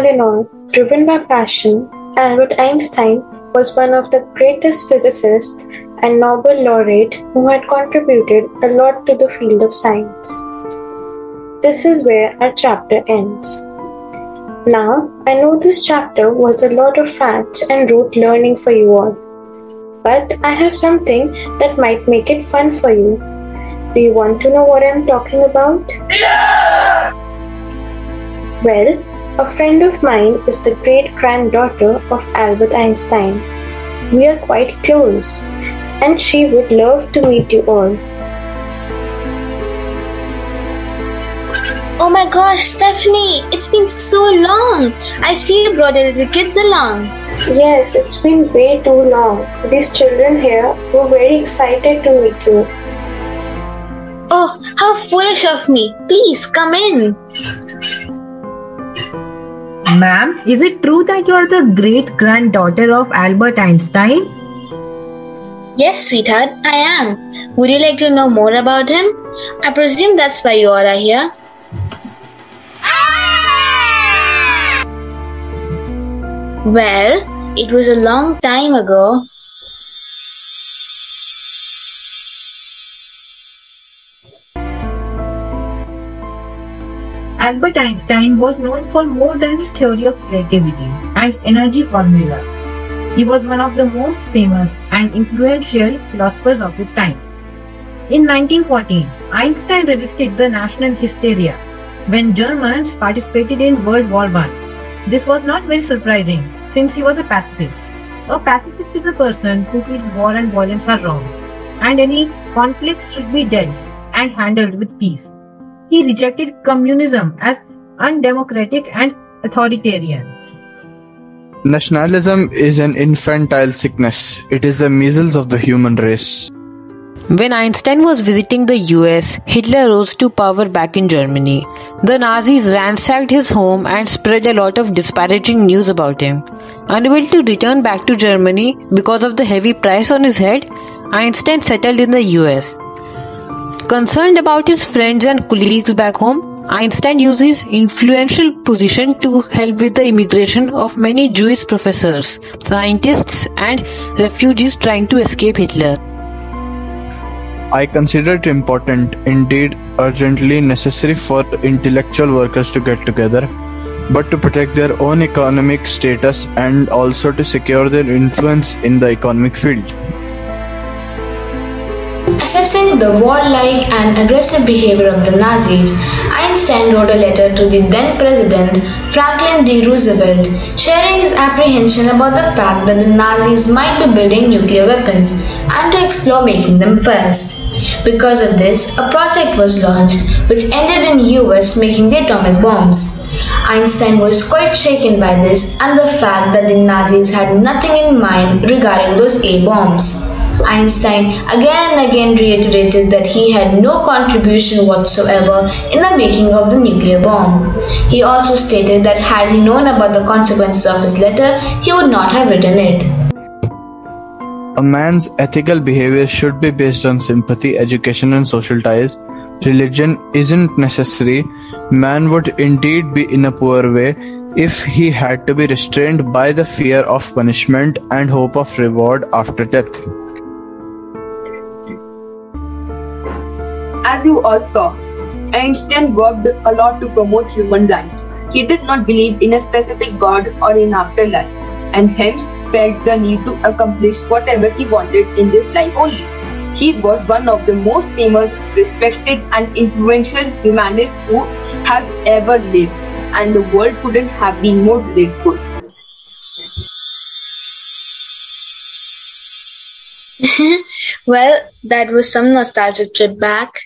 All in all, driven by passion, Albert Einstein was one of the greatest physicists and Nobel laureate who had contributed a lot to the field of science. This is where our chapter ends. Now, I know this chapter was a lot of facts and rote learning for you all, but I have something that might make it fun for you. Do you want to know what I'm talking about? Yes! Well, a friend of mine is the great-granddaughter of Albert Einstein. We are quite close, and she would love to meet you all. Oh my gosh, Stephanie, it's been so long. I see you brought the kids along. Yes, it's been way too long. These children here were very excited to meet you. Oh, how foolish of me. Please come in. Ma'am, is it true that you are the great-granddaughter of Albert Einstein? Yes, sweetheart, I am. Would you like to know more about him? I presume that's why you all are here. Well, it was a long time ago. Albert Einstein was known for more than his theory of relativity and energy formula. He was one of the most famous and influential philosophers of his times. In 1914, Einstein resisted the national hysteria when Germans participated in World War I. This was not very surprising since he was a pacifist. A pacifist is a person who feels war and violence are wrong and any conflicts should be dealt and handled with peace. He rejected communism as undemocratic and authoritarian. Nationalism is an infantile sickness. It is the measles of the human race. When Einstein was visiting the US, Hitler rose to power back in Germany. The Nazis ransacked his home and spread a lot of disparaging news about him. Unable to return back to Germany because of the heavy price on his head, Einstein settled in the US. Concerned about his friends and colleagues back home, Einstein used his influential position to help with the immigration of many Jewish professors, scientists, and refugees trying to escape Hitler. I consider it important, indeed urgently necessary for intellectual workers to get together, but to protect their own economic status and also to secure their influence in the economic field. Assessing the warlike and aggressive behavior of the Nazis, Einstein wrote a letter to the then President Franklin D. Roosevelt, sharing his apprehension about the fact that the Nazis might be building nuclear weapons and to explore making them first. Because of this, a project was launched which ended in US making the atomic bombs. Einstein was quite shaken by this and the fact that the Nazis had nothing in mind regarding those A-bombs. Einstein again and again reiterated that he had no contribution whatsoever in the making of the nuclear bomb. He also stated that had he known about the consequences of his letter, he would not have written it. A man's ethical behavior should be based on sympathy, education, and social ties. Religion isn't necessary. Man would indeed be in a poor way if he had to be restrained by the fear of punishment and hope of reward after death. As you all saw, Einstein worked a lot to promote human rights. He did not believe in a specific God or in afterlife, and hence felt the need to accomplish whatever he wanted in this life only. He was one of the most famous, respected, and influential humanists who have ever lived, and the world couldn't have been more grateful. Well, that was some nostalgic trip back.